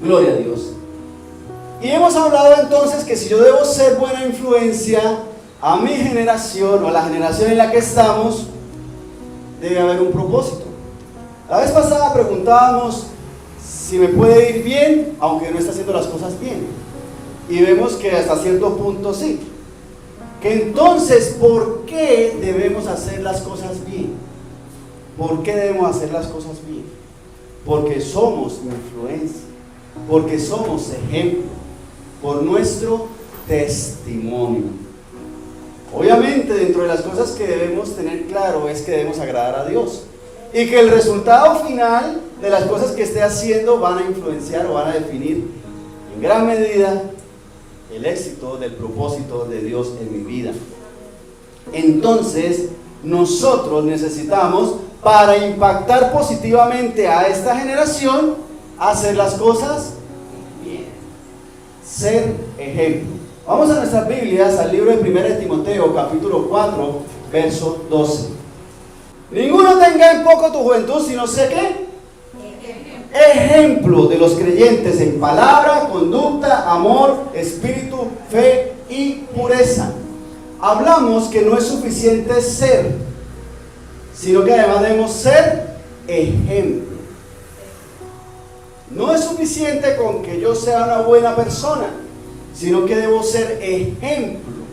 Gloria a Dios. Y hemos hablado entonces que si yo debo ser buena influencia a mi generación o a la generación en la que estamos, debe haber un propósito. La vez pasada preguntábamos si me puede ir bien aunque no esté haciendo las cosas bien. Y vemos que hasta cierto punto sí. Que entonces, ¿por qué debemos hacer las cosas bien? ¿Por qué debemos hacer las cosas bien? Porque somos influencia, porque somos ejemplo, por nuestro testimonio. Obviamente, dentro de las cosas que debemos tener claro es que debemos agradar a Dios y que el resultado final de las cosas que esté haciendo van a influenciar o van a definir en gran medida el éxito del propósito de Dios en mi vida. Entonces, nosotros necesitamos, para impactar positivamente a esta generación, hacer las cosas bien, ser ejemplo. Vamos a nuestras Biblias, al libro de 1 Timoteo, capítulo 4, verso 12. Ninguno tenga en poco tu juventud, sino sé qué. Ejemplo de los creyentes en palabra, conducta, amor, espíritu, fe y pureza. Hablamos que no es suficiente ser, sino que además debemos ser ejemplo. No es suficiente con que yo sea una buena persona, sino que debo ser ejemplo.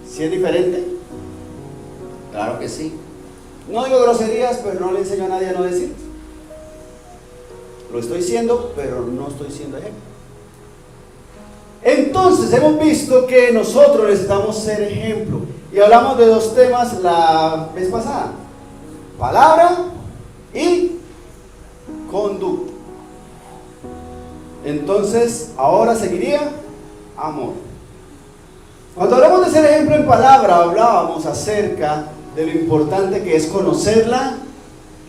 ¿Sí es diferente? Claro que sí. No digo groserías, pero no le enseño a nadie a no decir. Lo estoy siendo, pero no estoy siendo ejemplo. Entonces hemos visto que nosotros necesitamos ser ejemplo. Y hablamos de dos temas la vez pasada: palabra y conducta. Entonces, ahora seguiría amor. Cuando hablamos de ser ejemplo en palabra, hablábamos acerca de lo importante que es conocerla,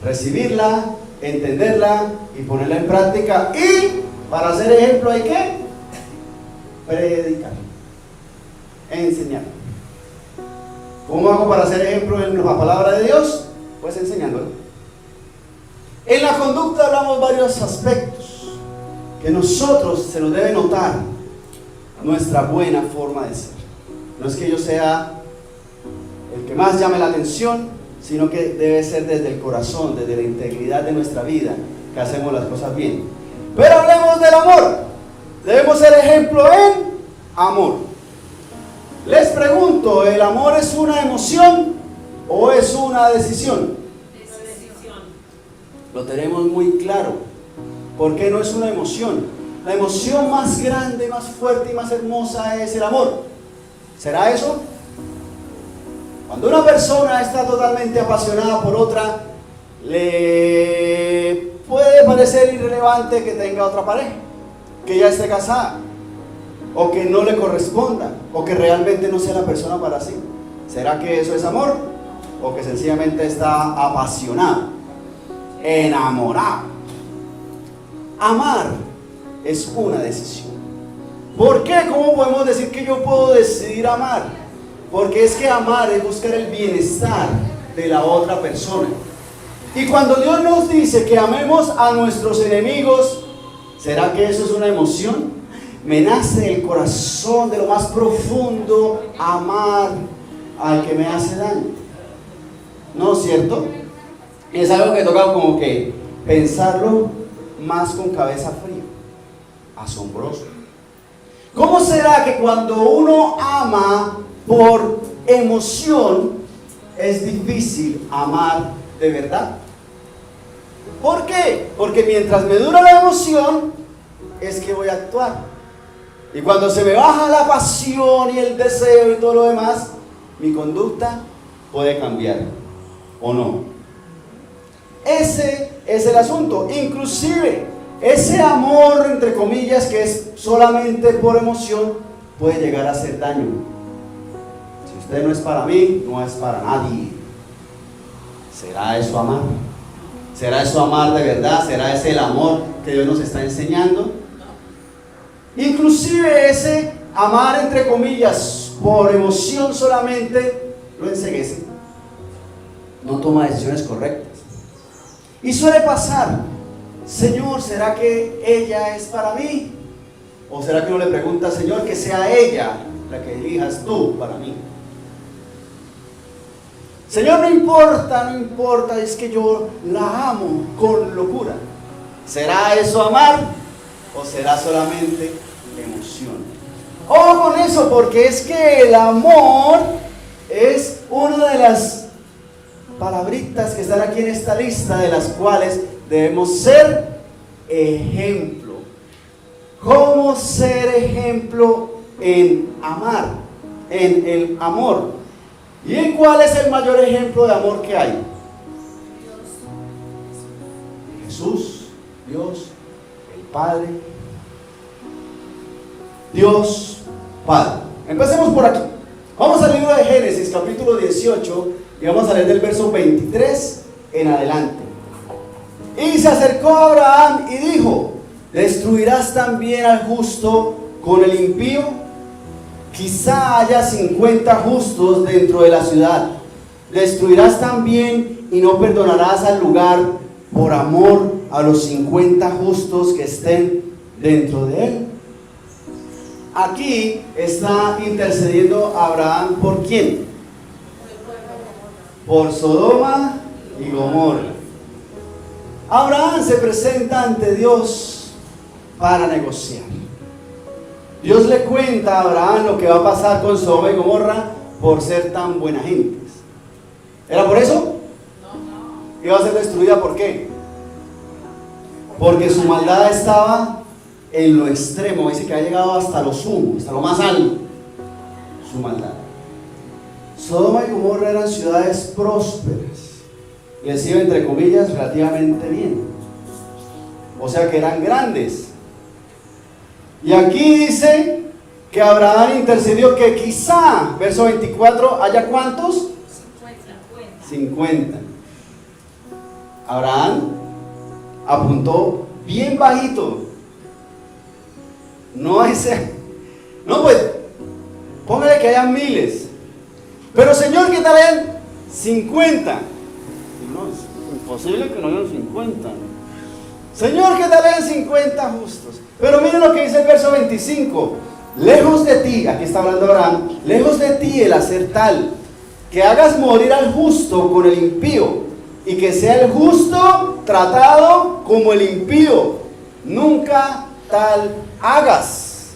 recibirla, entenderla y ponerla en práctica. Y para ser ejemplo hay que predicar, enseñar. ¿Cómo hago para ser ejemplo en la palabra de Dios? Pues enseñándolo. En la conducta hablamos varios aspectos que nosotros se nos debe notar nuestra buena forma de ser. No es que yo sea el que más llame la atención, sino que debe ser desde el corazón, desde la integridad de nuestra vida, que hacemos las cosas bien. Pero hablemos del amor. Debemos ser ejemplo en amor. Les pregunto, ¿el amor es una emoción o es una decisión? Decisión. Lo tenemos muy claro. ¿Por qué no es una emoción? La emoción más grande, más fuerte y más hermosa es el amor. ¿Será eso? Cuando una persona está totalmente apasionada por otra, le puede parecer irrelevante que tenga otra pareja, que ya esté casada, o que no le corresponda, o que realmente no sea la persona para sí. ¿Será que eso es amor? ¿O que sencillamente está apasionado, enamorado? Amar es una decisión. ¿Por qué? ¿Cómo podemos decir que yo puedo decidir amar? Porque es que amar es buscar el bienestar de la otra persona. Y cuando Dios nos dice que amemos a nuestros enemigos, ¿será que eso es una emoción? Me nace del corazón, de lo más profundo, amar al que me hace daño. ¿No es cierto? Es algo que toca como que pensarlo más con cabeza fría. Asombroso. ¿Cómo será que cuando uno ama por emoción es difícil amar de verdad? ¿Por qué? Porque mientras me dura la emoción es que voy a actuar. Y cuando se me baja la pasión y el deseo y todo lo demás, mi conducta puede cambiar o no. Ese es el asunto. Inclusive ese amor, entre comillas, que es solamente por emoción, puede llegar a hacer daño. Si usted no es para mí, no es para nadie. ¿Será eso amar? ¿Será eso amar de verdad? ¿Será ese el amor que Dios nos está enseñando? Inclusive ese amar, entre comillas, por emoción solamente, lo enceguece. No toma decisiones correctas. Y suele pasar Señor, ¿será que ella es para mí? ¿O será que uno le pregunta, Señor, que sea ella la que elijas tú para mí? Señor, no importa, es que yo la amo con locura. ¿Será eso amar o será solamente emoción? Ojo con eso, porque es que el amor es una de las palabritas que están aquí en esta lista, de las cuales debemos ser ejemplo. ¿Cómo ser ejemplo en amar? En el amor. ¿Y en cuál es el mayor ejemplo de amor que hay? Jesús, Dios, el Padre. Dios, Padre. Empecemos por aquí. Vamos al libro de Génesis, capítulo 18, y vamos a leer del verso 23 en adelante. Y se acercó a Abraham y dijo: ¿destruirás también al justo con el impío? Quizá haya 50 justos dentro de la ciudad. ¿Destruirás también y no perdonarás al lugar por amor a los 50 justos que estén dentro de él? Aquí está intercediendo Abraham, ¿por quién? Por Sodoma y Gomorra. Abraham se presenta ante Dios para negociar. Dios le cuenta a Abraham lo que va a pasar con Sodoma y Gomorra por ser tan buena gente. ¿Era por eso? No. Iba a ser destruida, ¿por qué? Porque su maldad estaba en lo extremo. Dice que ha llegado hasta lo sumo, hasta lo más alto. Su maldad. Sodoma y Gomorra eran ciudades prósperas. Les iba, entre comillas, relativamente bien. O sea que eran grandes. Y aquí dice que Abraham intercedió que quizá, verso 24, ¿haya cuántos? 50. Abraham apuntó bien bajito. No pues, póngale que hayan miles. Pero Señor, ¿qué tal hayan 50? No, es imposible que no hayan 50. Señor, ¿qué tal hayan 50 justos? Pero miren lo que dice el verso 25. Lejos de ti, aquí está hablando Abraham, lejos de ti el hacer tal, que hagas morir al justo con el impío, y que sea el justo tratado como el impío. Nunca tal hagas.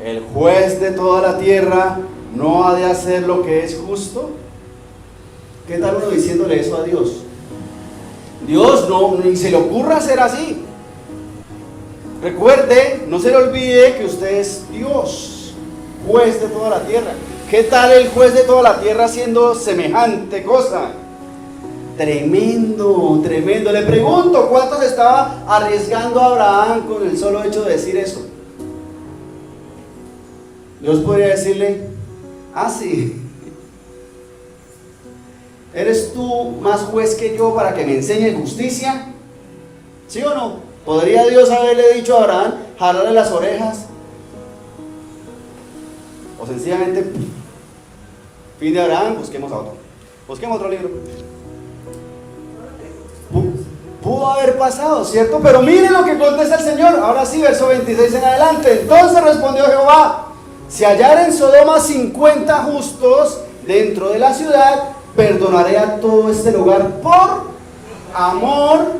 El juez de toda la tierra no ha de hacer lo que es justo. ¿Qué tal uno diciéndole eso a Dios? Dios, no, ni se le ocurra hacer así. Recuerde, no se le olvide que usted es Dios, juez de toda la tierra. ¿Qué tal el juez de toda la tierra haciendo semejante cosa? Tremendo, tremendo. Le pregunto, ¿cuántos estaba arriesgando a Abraham con el solo hecho de decir eso? Dios podría decirle: ah, sí, ¿eres tú más juez que yo para que me enseñes justicia? ¿Sí o no? ¿Podría Dios haberle dicho a Abraham, jalarle las orejas? O sencillamente, fin de Abraham, busquemos a otro. Busquemos otro libro. Pudo haber pasado, ¿cierto? Pero miren lo que contesta el Señor. Ahora sí, verso 26 en adelante. Entonces respondió Jehová: si hallaren en Sodoma 50 justos dentro de la ciudad, perdonaré a todo este lugar por amor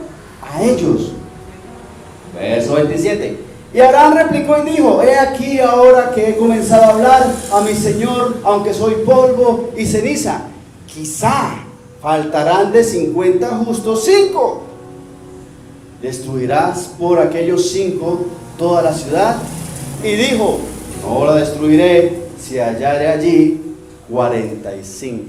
a ellos. Verso 27. Y Abraham replicó y dijo: he aquí ahora que he comenzado a hablar a mi Señor, aunque soy polvo y ceniza, quizá faltarán de 50 justos 5. ¿Destruirás por aquellos 5 toda la ciudad? Y dijo: no la destruiré si hallare allí 45.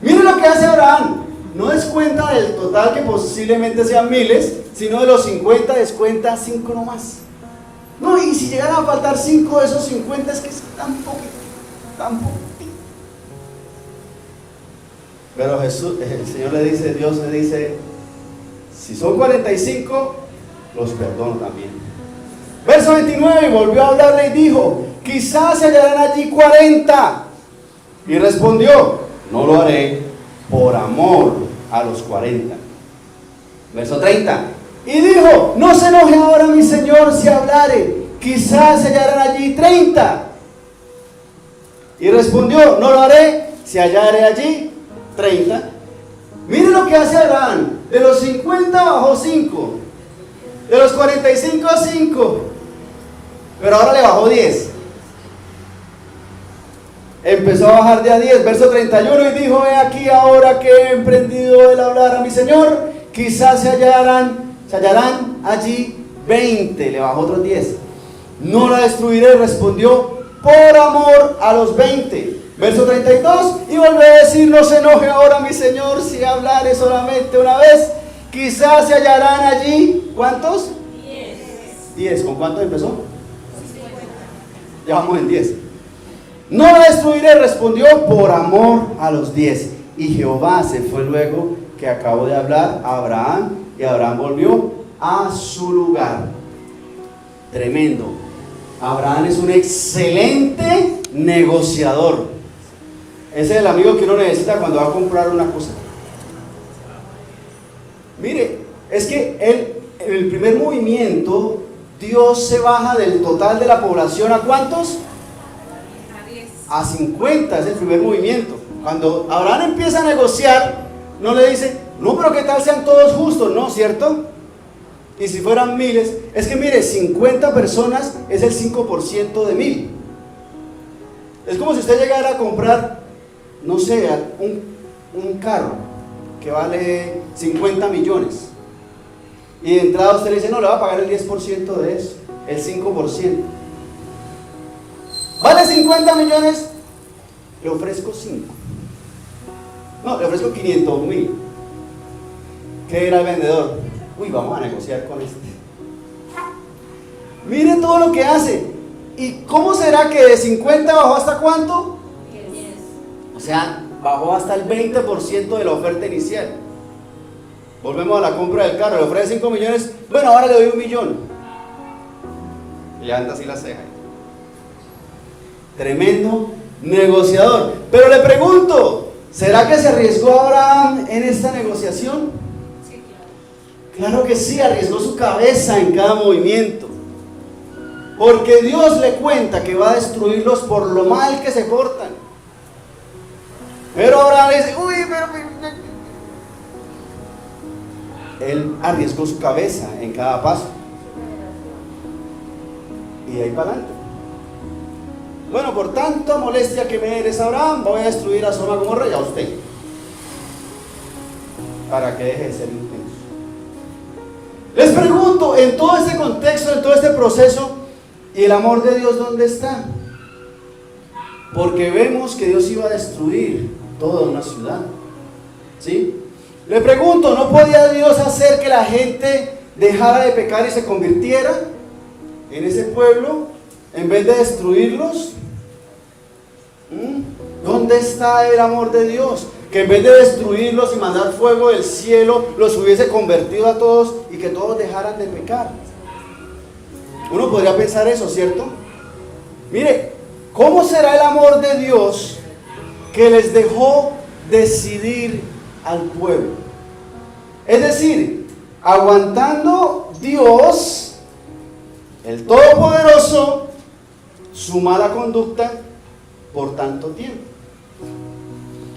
Miren lo que hace Abraham. No descuenta del total, que posiblemente sean miles, sino de los 50 descuenta 5 nomás. No, y si llegan a faltar 5 de esos 50, es que es tan poquito, tan poquito. Pero Jesús, el Señor le dice, Dios le dice: si son 45, los perdono también. Verso 29, volvió a hablarle y dijo: quizás se hallarán allí 40. Y respondió: no lo haré por amor a los 40. Verso 30. Y dijo: no se enoje ahora mi señor si hablare, quizás se hallarán allí 30. Y respondió: no lo haré si hallare allí 30. Miren lo que hace Abraham. De los 50 bajó 5, de los 45 5, pero ahora le bajó 10. Empezó a bajar de a 10, verso 31, y dijo: he aquí ahora que he emprendido el hablar a mi señor, quizás se hallarán allí 20. Le bajó otros 10. No la destruiré, respondió, por amor a los 20. Verso 32, y volvió a decir: no se enoje ahora mi señor si hablare solamente una vez, quizás se hallarán allí, ¿cuántos? 10. ¿Con cuántos empezó? 50. Ya vamos en 10. No la destruiré, respondió, por amor a los 10. Y Jehová se fue luego que acabó de hablar a Abraham, y Abraham volvió a su lugar. Tremendo. Abraham es un excelente negociador. Ese es el amigo que uno necesita cuando va a comprar una cosa. Mire, es que en el primer movimiento, Dios se baja del total de la población, ¿a cuántos? A 50, es el primer movimiento. Cuando Abraham empieza a negociar, no le dice: no, pero qué tal sean todos justos, ¿no? ¿Cierto? Y si fueran miles, es que mire, 50 personas es el 5% de 1000. Es como si usted llegara a comprar, no sé, un carro que vale 50 millones. Y de entrada usted le dice: no, le va a pagar el 10% de eso, el 5%. Vale 50 millones, le ofrezco 5. No, le ofrezco 500,000. ¿Qué era el vendedor? Uy, vamos a negociar con este. Miren todo lo que hace. ¿Y cómo será que de 50 bajó hasta cuánto? 10. O sea, bajó hasta el 20% de la oferta inicial. Volvemos a la compra del carro. Le ofrece 5 millones. Bueno, ahora le doy 1 millón. Y levanta así la ceja. Tremendo negociador. Pero le pregunto, ¿será que se arriesgó Abraham en esta negociación? Sí, claro. Claro que sí, arriesgó su cabeza en cada movimiento. Porque Dios le cuenta que va a destruirlos por lo mal que se portan. Pero Abraham dice: uy, pero... Él arriesgó su cabeza en cada paso. Y de ahí para adelante. Bueno, por tanta molestia que me eres, Abraham, voy a destruir a Sodoma y Gomorra y a usted, para que deje de ser intenso. Les pregunto, en todo este contexto, en todo este proceso, ¿y el amor de Dios dónde está? Porque vemos que Dios iba a destruir toda una ciudad, ¿sí? Le pregunto, ¿no podía Dios hacer que la gente dejara de pecar y se convirtiera en ese pueblo en vez de destruirlos? ¿Dónde está el amor de Dios? Que en vez de destruirlos y mandar fuego del cielo, los hubiese convertido a todos y que todos dejaran de pecar. Uno podría pensar eso, ¿cierto? Mire, ¿cómo será el amor de Dios que les dejó decidir al pueblo? Es decir, aguantando Dios, el Todopoderoso, su mala conducta por tanto tiempo.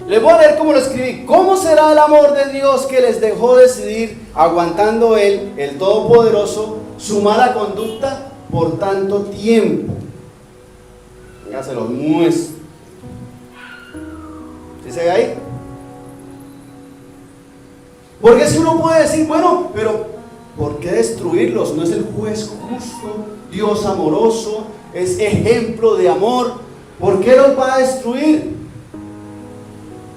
Les voy a leer cómo lo escribí. ¿Cómo será el amor de Dios que les dejó decidir, aguantando Él, el Todopoderoso, su mala conducta por tanto tiempo? Ya se los muestro. ¿Sí se ve ahí? Porque si uno puede decir: bueno, pero ¿por qué destruirlos? ¿No es el juez justo, Dios amoroso, es ejemplo de amor? ¿Por qué los va a destruir?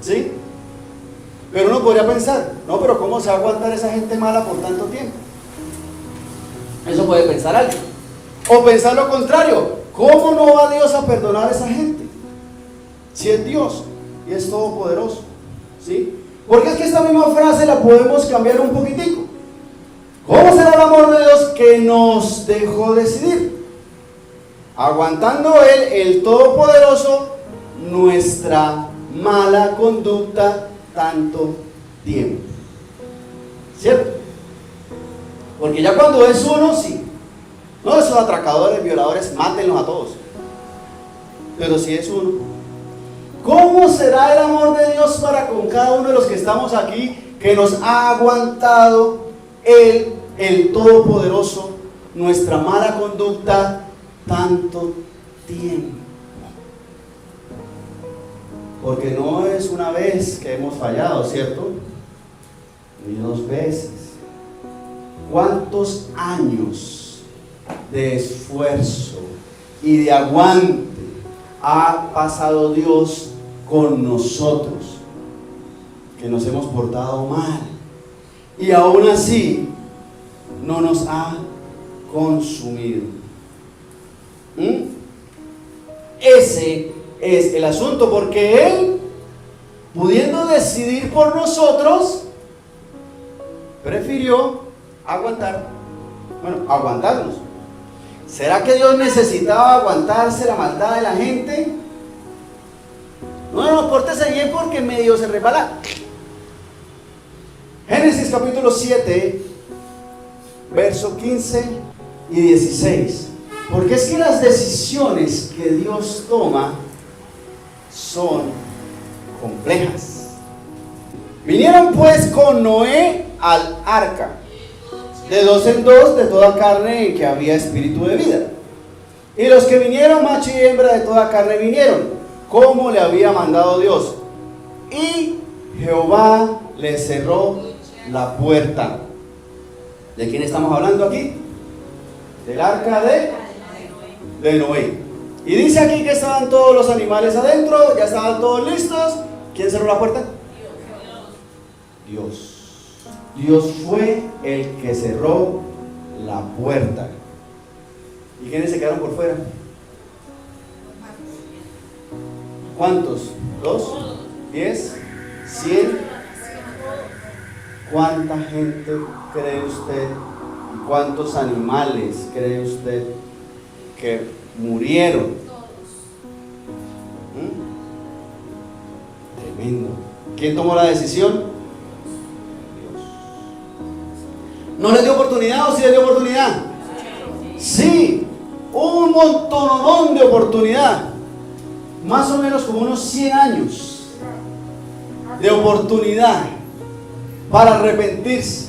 ¿Sí? Pero uno podría pensar: no, pero ¿cómo se va a aguantar esa gente mala por tanto tiempo? Eso puede pensar alguien. O pensar lo contrario: ¿cómo no va Dios a perdonar a esa gente? Si es Dios y es todopoderoso, ¿sí? Porque es que esta misma frase la podemos cambiar un poquitico. ¿Cómo será el amor de Dios que nos dejó decidir? Aguantando Él, el Todopoderoso, nuestra mala conducta tanto tiempo. ¿Cierto? Porque ya cuando es uno, sí. No, esos atracadores, violadores, mátenlos a todos. Pero si es uno, ¿cómo será el amor de Dios para con cada uno de los que estamos aquí, que nos ha aguantado Él, el Todopoderoso, nuestra mala conducta tanto tiempo? Porque no es una vez que hemos fallado, ¿cierto? Ni 2 veces. ¿Cuántos años de esfuerzo y de aguante ha pasado Dios con nosotros? Que nos hemos portado mal. Y aún así, no nos ha consumido. Ese es el asunto, porque Él, pudiendo decidir por nosotros, prefirió aguantarnos. ¿Será que Dios necesitaba aguantarse la maldad de la gente? No, pórtese bien porque medio se resbala. Génesis capítulo 7, verso 15 y 16. Porque es que las decisiones que Dios toma son complejas. Vinieron pues con Noé al arca, de 2 en 2 de toda carne en que había espíritu de vida. Y los que vinieron, macho y hembra de toda carne vinieron, como le había mandado Dios. Y Jehová le cerró la puerta. ¿De quién estamos hablando aquí? Del arca de Noé. Y dice aquí que estaban todos los animales adentro, ya estaban todos listos. ¿Quién cerró la puerta? Dios. Dios fue el que cerró la puerta. ¿Y quiénes se quedaron por fuera? ¿Cuántos? ¿2? ¿10? ¿100? ¿Cuánta gente cree usted y cuántos animales cree usted que murieron? Tremendo. ¿Quién tomó la decisión? Dios. ¿No les dio oportunidad o sí les dio oportunidad? Sí, un montonón de oportunidad. Más o menos como unos 100 años de oportunidad para arrepentirse.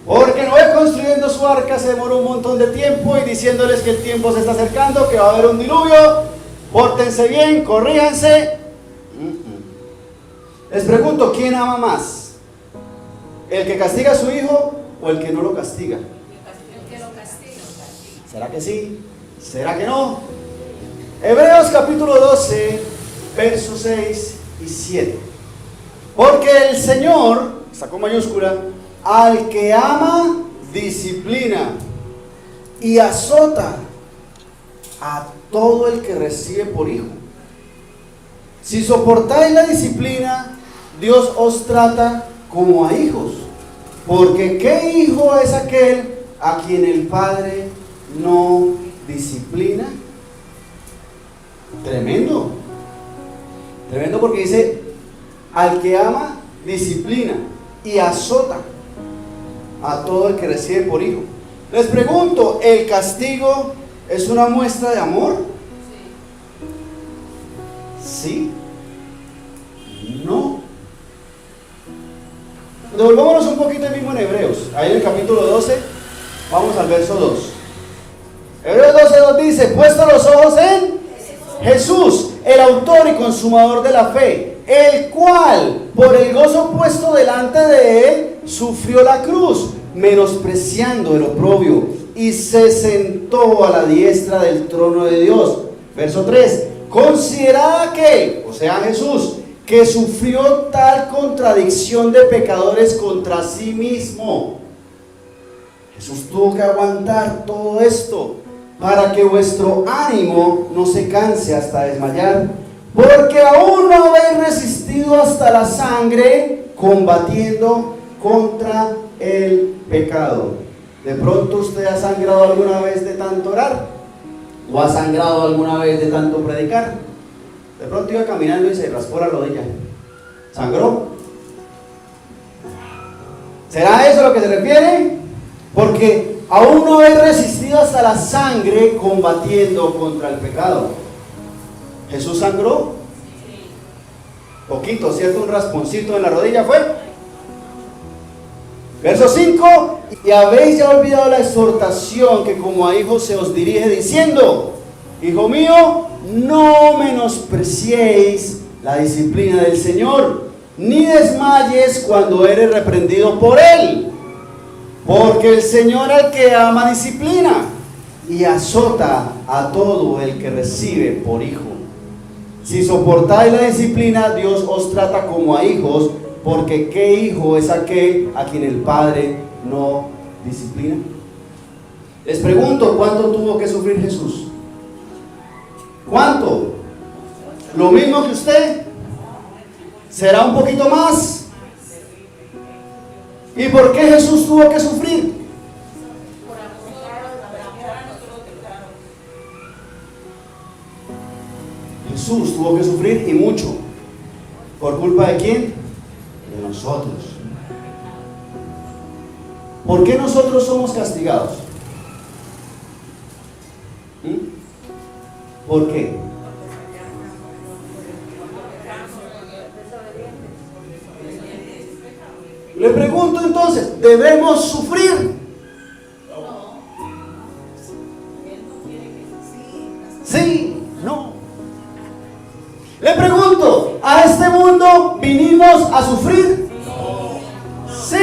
Porque Noé, construyendo su arca, se demoró un montón de tiempo y diciéndoles que el tiempo se está acercando, que va a haber un diluvio, pórtense bien, corríjanse. Les pregunto, ¿quién ama más? ¿El que castiga a su hijo o el que no lo castiga? El que lo castiga. ¿Será que sí? ¿Será que no? Hebreos capítulo 12, versos 6 y 7. Porque el Señor, sacó mayúscula, al que ama, disciplina y azota a todo el que recibe por hijo. Si soportáis la disciplina, Dios os trata como a hijos. Porque ¿qué hijo es aquel a quien el Padre no disciplina? Tremendo. Tremendo, porque dice, al que ama, disciplina y azota a todo el que recibe por hijo. Les pregunto, ¿el castigo es una muestra de amor? ¿Sí? No. Devolvámonos un poquito mismo en Hebreos. Ahí en el capítulo 12, vamos al verso 2. Hebreos 12:2 dice, puesto los ojos en Jesús, el autor y consumador de la fe, el cual, por el gozo puesto delante de él, sufrió la cruz, menospreciando el oprobio, y se sentó a la diestra del trono de Dios. Verso 3, considerad aquel, o sea Jesús, que sufrió tal contradicción de pecadores contra sí mismo. Jesús tuvo que aguantar todo esto para que vuestro ánimo no se canse hasta desmayar, porque aún no habéis resistido hasta la sangre, combatiendo contra el pecado. De pronto usted ha sangrado alguna vez de tanto orar, o ha sangrado alguna vez de tanto predicar. De pronto iba caminando y se raspó la rodilla. ¿Sangró? ¿Será eso a lo que se refiere? Porque aún no he resistido hasta la sangre combatiendo contra el pecado. ¿Jesús sangró? Poquito, ¿cierto? Un rasponcito en la rodilla fue. Verso 5: y habéis ya olvidado la exhortación que como a hijos se os dirige diciendo: hijo mío, no menospreciéis la disciplina del Señor, ni desmayes cuando eres reprendido por Él, porque el Señor al que ama disciplina y azota a todo el que recibe por hijo. Si soportáis la disciplina, Dios os trata como a hijos, porque ¿qué hijo es aquel a quien el Padre no disciplina? Les pregunto, ¿cuánto tuvo que sufrir Jesús? ¿Cuánto? ¿Lo mismo que usted? ¿Será un poquito más? ¿Y por qué Jesús tuvo que sufrir? Jesús tuvo que sufrir y mucho. ¿Por culpa de quién? De nosotros. ¿Por qué nosotros somos castigados? ¿Por qué? Le pregunto entonces, ¿debemos sufrir? Sí, no. Le pregunto, ¿a este mundo vinimos a sufrir? Sí,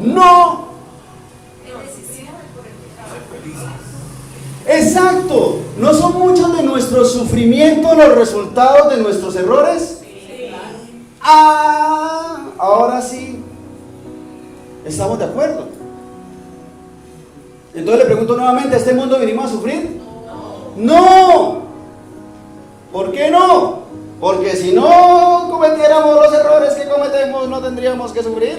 no. Exacto. ¿No son muchos de nuestros sufrimientos los resultados de nuestros errores? Ahora sí. ¿Estamos de acuerdo? Entonces le pregunto nuevamente, ¿a este mundo vinimos a sufrir? No. ¿Por qué no? Porque si no cometiéramos los errores que cometemos, no tendríamos que sufrir.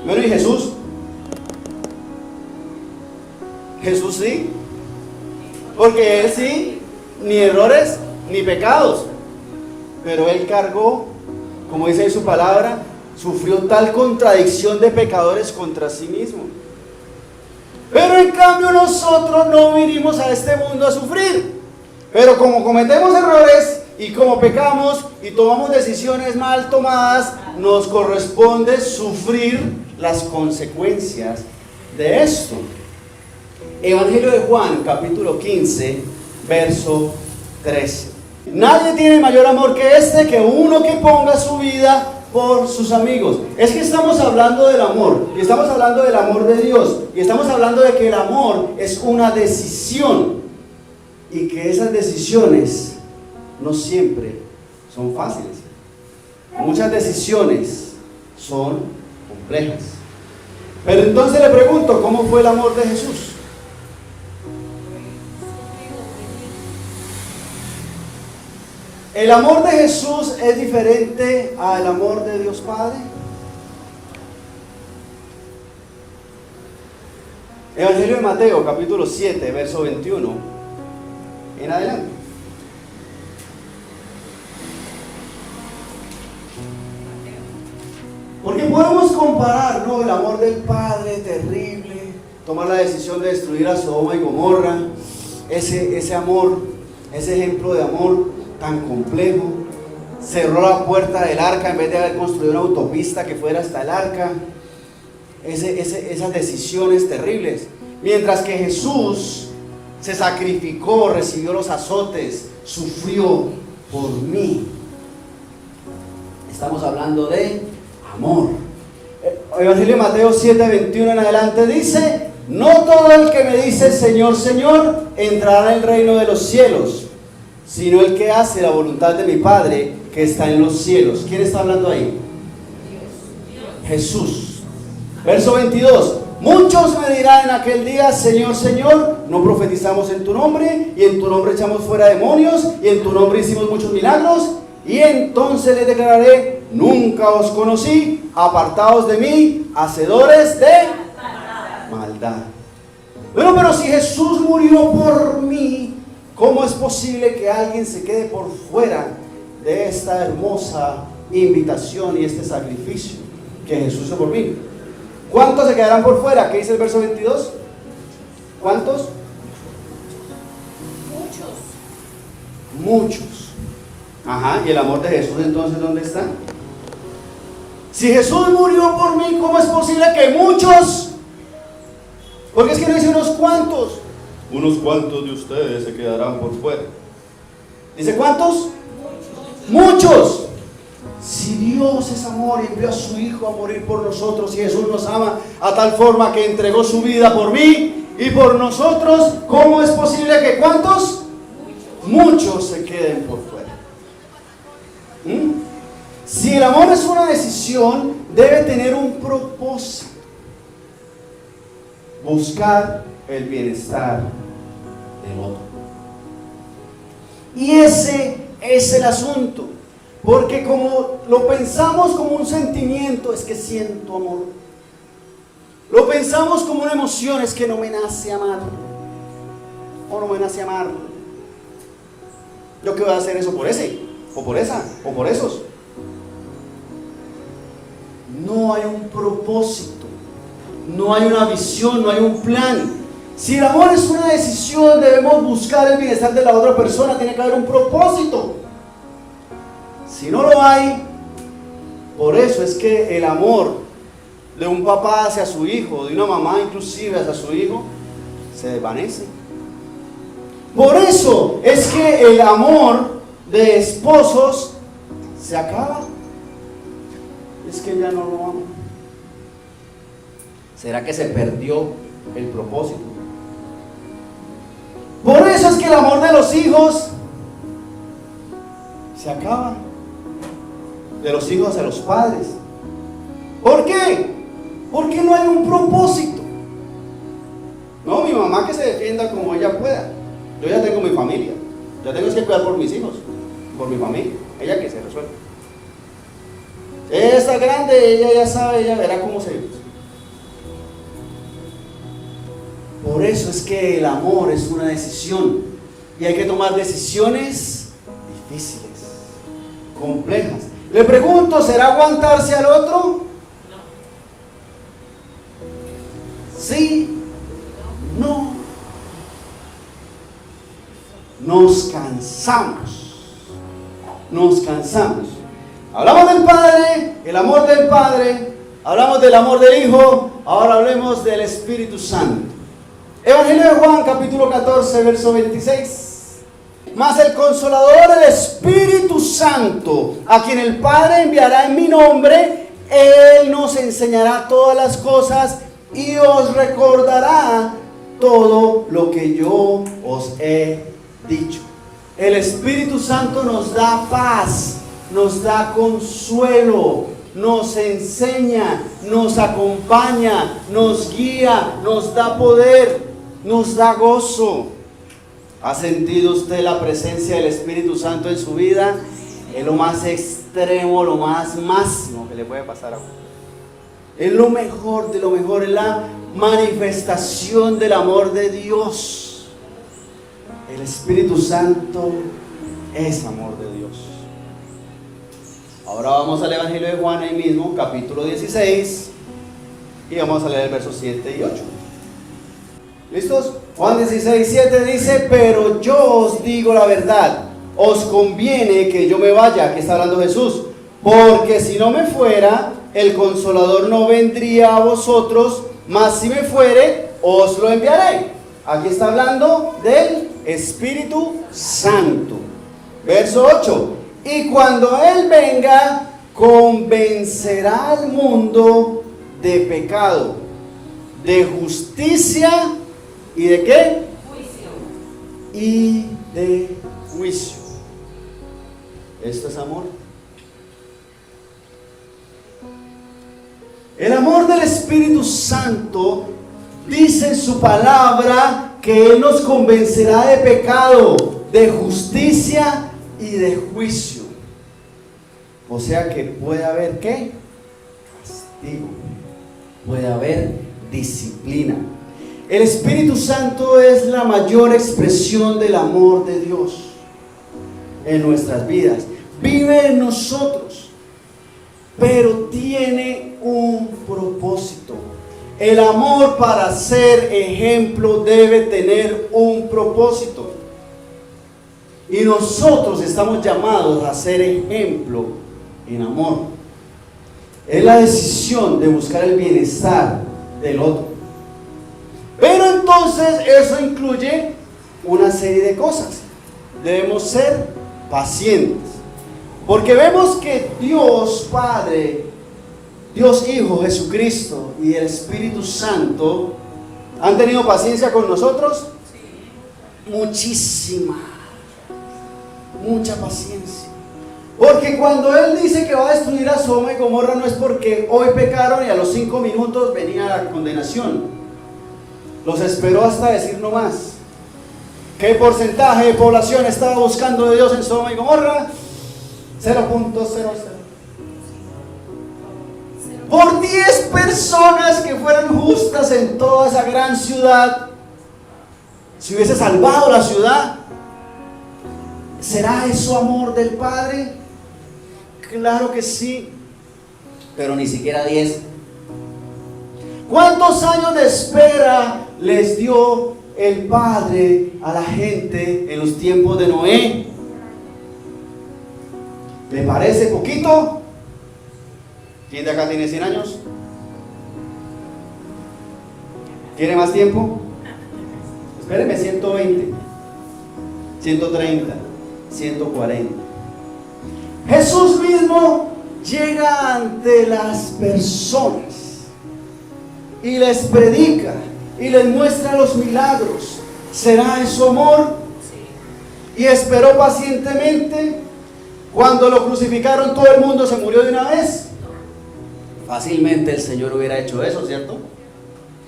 Bueno, ¿y Jesús? Jesús sí. Porque Él sí, ni errores ni pecados. Pero Él cargó, como dice en su palabra, sufrió tal contradicción de pecadores contra sí mismo. Pero en cambio nosotros no vinimos a este mundo a sufrir. Pero como cometemos errores y como pecamos y tomamos decisiones mal tomadas, nos corresponde sufrir las consecuencias de esto. Evangelio de Juan, capítulo 15, verso 13. Nadie tiene mayor amor que este, que uno que ponga su vida por sus amigos. Es que estamos hablando del amor, y estamos hablando del amor de Dios, y estamos hablando de que el amor es una decisión, y que esas decisiones no siempre son fáciles. Muchas decisiones son complejas. Pero entonces le pregunto, ¿cómo fue el amor de Jesús? ¿El amor de Jesús es diferente al amor de Dios Padre? Evangelio de Mateo, capítulo 7, verso 21 en adelante. Porque podemos comparar, ¿no?, el amor del Padre terrible, tomar la decisión de destruir a Sodoma y Gomorra, ese amor, ese ejemplo de amor tan complejo. Cerró la puerta del arca en vez de haber construido una autopista que fuera hasta el arca. Esas decisiones terribles. Mientras que Jesús se sacrificó, recibió los azotes, sufrió por mí. Estamos hablando de amor. Evangelio de Mateo 7, 21 en adelante dice: no todo el que me dice Señor, Señor, entrará en el reino de los cielos, sino el que hace la voluntad de mi Padre que está en los cielos. ¿Quién está hablando ahí? Jesús. Verso 22. Muchos me dirán en aquel día: Señor, Señor, no profetizamos en tu nombre, y en tu nombre echamos fuera demonios, y en tu nombre hicimos muchos milagros. Y entonces les declararé: nunca os conocí, apartaos de mí, hacedores de maldad. Bueno, pero si Jesús murió por mí, ¿cómo es posible que alguien se quede por fuera de esta hermosa invitación y este sacrificio que Jesús hizo por mí? ¿Cuántos se quedarán por fuera? ¿Qué dice el verso 22? ¿Cuántos? Muchos. Ajá, ¿y el amor de Jesús entonces dónde está? Si Jesús murió por mí, ¿cómo es posible que muchos? Porque es que no dice unos cuantos. Unos cuantos de ustedes se quedarán por fuera. ¿Dice cuántos? Muchos. Si Dios es amor y envió a su Hijo a morir por nosotros, y Jesús nos ama a tal forma que entregó su vida por mí y por nosotros, ¿cómo es posible que cuántos? Muchos se queden por fuera. Si el amor es una decisión, debe tener un propósito: buscar el bienestar del otro. Y ese es el asunto, porque como lo pensamos como un sentimiento, es que siento amor. Lo pensamos como una emoción, es que no me nace amar, o no me nace amar. ¿Yo qué voy a hacer eso por ese? ¿O por esa? ¿O por esos? No hay un propósito, no hay una visión, no hay un plan. Si el amor es una decisión, debemos buscar el bienestar de la otra persona, tiene que haber un propósito. Si no lo hay, por eso es que el amor de un papá hacia su hijo, de una mamá inclusive hacia su hijo, se desvanece. Por eso es que el amor de esposos se acaba. Es que ya no lo amo. ¿Será que se perdió el propósito? Por eso es que el amor de los hijos se acaba. De los hijos hacia los padres. ¿Por qué? Porque no hay un propósito. No, mi mamá que se defienda como ella pueda. Yo ya tengo mi familia. Yo tengo que cuidar por mis hijos, por mi familia. Ella que se resuelva. Ella está grande, ella ya sabe, ella verá cómo se vive. Por eso es que el amor es una decisión. Y hay que tomar decisiones difíciles, complejas. Le pregunto, ¿será aguantarse al otro? Sí, no. Nos cansamos. Nos cansamos. Hablamos del Padre, el amor del Padre. Hablamos del amor del Hijo. Ahora hablemos del Espíritu Santo. Evangelio de Juan, capítulo 14, verso 26. Mas el Consolador, el Espíritu Santo, a quien el Padre enviará en mi nombre, Él nos enseñará todas las cosas y os recordará todo lo que yo os he dicho. El Espíritu Santo nos da paz, nos da consuelo, nos enseña, nos acompaña, nos guía, nos da poder, nos da gozo. ¿Ha sentido usted la presencia del Espíritu Santo en su vida? Es lo más extremo, lo más máximo que le puede pasar a uno. Es lo mejor de lo mejor, es la manifestación del amor de Dios. El Espíritu Santo es amor de Dios. Ahora vamos al Evangelio de Juan, ahí mismo, capítulo 16, y vamos a leer versos 7 y 8. ¿Listos? Juan 16, 7 dice: pero yo os digo la verdad, os conviene que yo me vaya. Aquí está hablando Jesús, porque si no me fuera, el Consolador no vendría a vosotros, mas si me fuere, os lo enviaré. Aquí está hablando del Espíritu Santo. Verso 8: y cuando Él venga, convencerá al mundo de pecado, de justicia y de ¿qué? Juicio. Y de juicio. Esto es amor. El amor del Espíritu Santo dice en su palabra que Él nos convencerá de pecado, de justicia y de juicio. O sea que puede haber ¿qué? Castigo. Puede haber disciplina. El Espíritu Santo es la mayor expresión del amor de Dios en nuestras vidas. Vive en nosotros, pero tiene un propósito, El amor, para ser ejemplo, debe tener un propósito. Y nosotros estamos llamados a ser ejemplo en amor. Es la decisión de buscar el bienestar del otro. Pero entonces eso incluye una serie de cosas. Debemos ser pacientes. Porque vemos que Dios Padre, Dios Hijo, Jesucristo y el Espíritu Santo han tenido paciencia con nosotros. Mucha paciencia. Porque cuando Él dice que va a destruir a Sodoma y Gomorra, no es porque hoy pecaron y a los 5 minutos venía la condenación. Los esperó hasta decir no más. ¿Qué porcentaje de población estaba buscando de Dios en Sodoma y Gomorra? 0.00. Por 10 personas que fueran justas en toda esa gran ciudad, si hubiese salvado la ciudad, ¿será eso amor del Padre? Claro que sí, pero ni siquiera 10. ¿Cuántos años de espera les dio el Padre a la gente en los tiempos de Noé? ¿Le parece poquito? ¿Quién de acá tiene 100 años? ¿Tiene más tiempo? Espéreme, 120, 130, 140. Jesús mismo llega ante las personas y les predica y les muestra los milagros. ¿Será eso amor? Y esperó pacientemente. Cuando lo crucificaron, todo el mundo se murió de una vez. Fácilmente el Señor hubiera hecho eso, ¿cierto?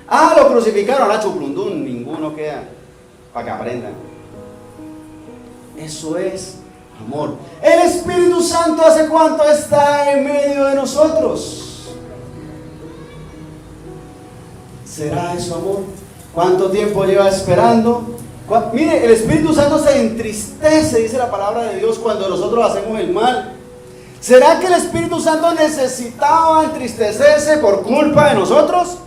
Lo crucificaron, a chuplundún, ninguno queda, para que aprendan. Eso es amor. El Espíritu Santo, ¿hace cuánto está en medio de nosotros? ¿Será eso amor? ¿Cuánto tiempo lleva esperando? Mire, el Espíritu Santo se entristece, dice la palabra de Dios, cuando nosotros hacemos el mal. ¿Será que el Espíritu Santo necesitaba entristecerse por culpa de nosotros?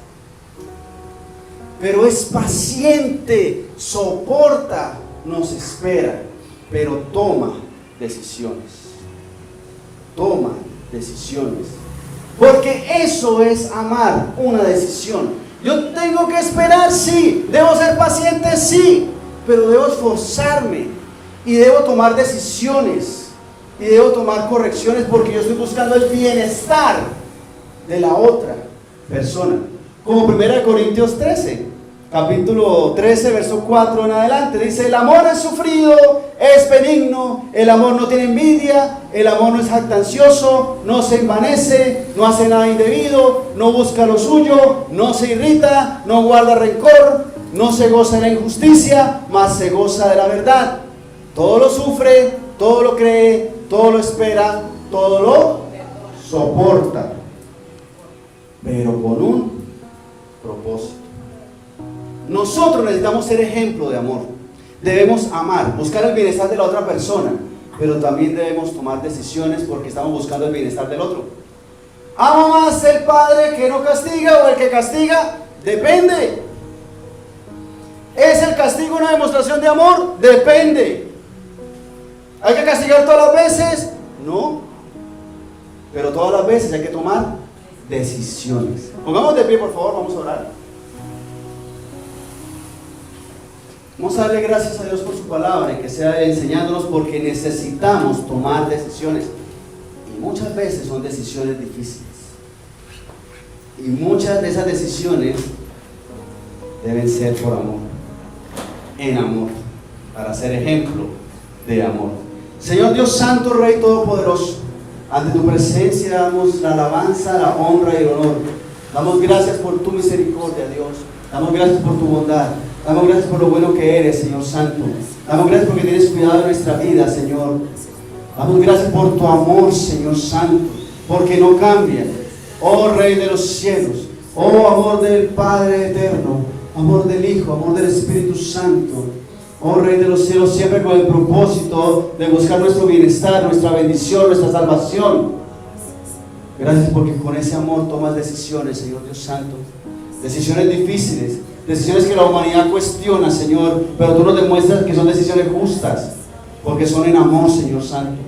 Pero es paciente, soporta, nos espera, pero toma decisiones. Toma decisiones. Porque eso es amar, una decisión. Yo tengo que esperar, sí. Debo ser paciente, sí. Pero debo esforzarme y debo tomar decisiones y debo tomar correcciones porque yo estoy buscando el bienestar de la otra persona. Como 1 Corintios 13, capítulo 13, verso 4 en adelante, dice: el amor es sufrido, es benigno, el amor no tiene envidia, el amor no es jactancioso, no se envanece, no hace nada indebido, no busca lo suyo, no se irrita, no guarda rencor, no se goza de la injusticia, mas se goza de la verdad. Todo lo sufre, todo lo cree, todo lo espera, todo lo soporta, pero con un propósito. Nosotros necesitamos ser ejemplo de amor. Debemos amar, buscar el bienestar de la otra persona, pero también debemos tomar decisiones porque estamos buscando el bienestar del otro. ¿Ama más el padre que no castiga o el que castiga? Depende. ¿Es el castigo una demostración de amor? Depende. ¿Hay que castigar todas las veces? No. Pero todas las veces hay que tomar decisiones. Pongamos de pie, por favor, vamos a orar. Vamos a darle gracias a Dios por su palabra y que sea enseñándonos, porque necesitamos tomar decisiones. Y muchas veces son decisiones difíciles. Y muchas de esas decisiones deben ser por amor. En amor, para ser ejemplo de amor. Señor Dios Santo, Rey Todopoderoso, ante tu presencia damos la alabanza, la honra y el honor. Damos gracias por tu misericordia, Dios. Damos gracias por tu bondad. Damos gracias por lo bueno que eres, Señor Santo. Damos gracias porque tienes cuidado de nuestra vida, Señor. Damos gracias por tu amor, Señor Santo, porque no cambia. Oh Rey de los cielos, oh amor del Padre eterno, amor del Hijo, amor del Espíritu Santo, oh Rey de los cielos, siempre con el propósito de buscar nuestro bienestar, nuestra bendición, nuestra salvación. Gracias porque con ese amor tomas decisiones, Señor Dios Santo. decisiones difíciles, decisiones que la humanidad cuestiona, Señor, pero tú nos demuestras que son decisiones justas, porque son en amor, Señor Santo.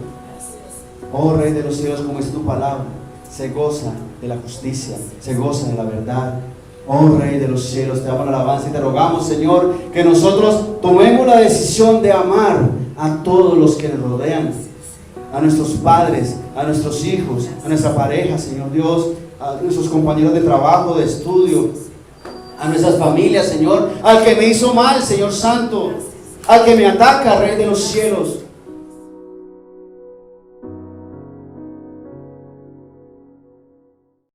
Oh Rey de los cielos, como es tu palabra, se goza de la justicia, se goza de la verdad. Oh Rey de los cielos, te damos la alabanza y te rogamos, Señor, que nosotros tomemos la decisión de amar a todos los que nos rodean, a nuestros padres, a nuestros hijos, a nuestra pareja, Señor Dios, a nuestros compañeros de trabajo, de estudio, a nuestras familias, Señor, al que me hizo mal, Señor Santo, al que me ataca, Rey de los cielos.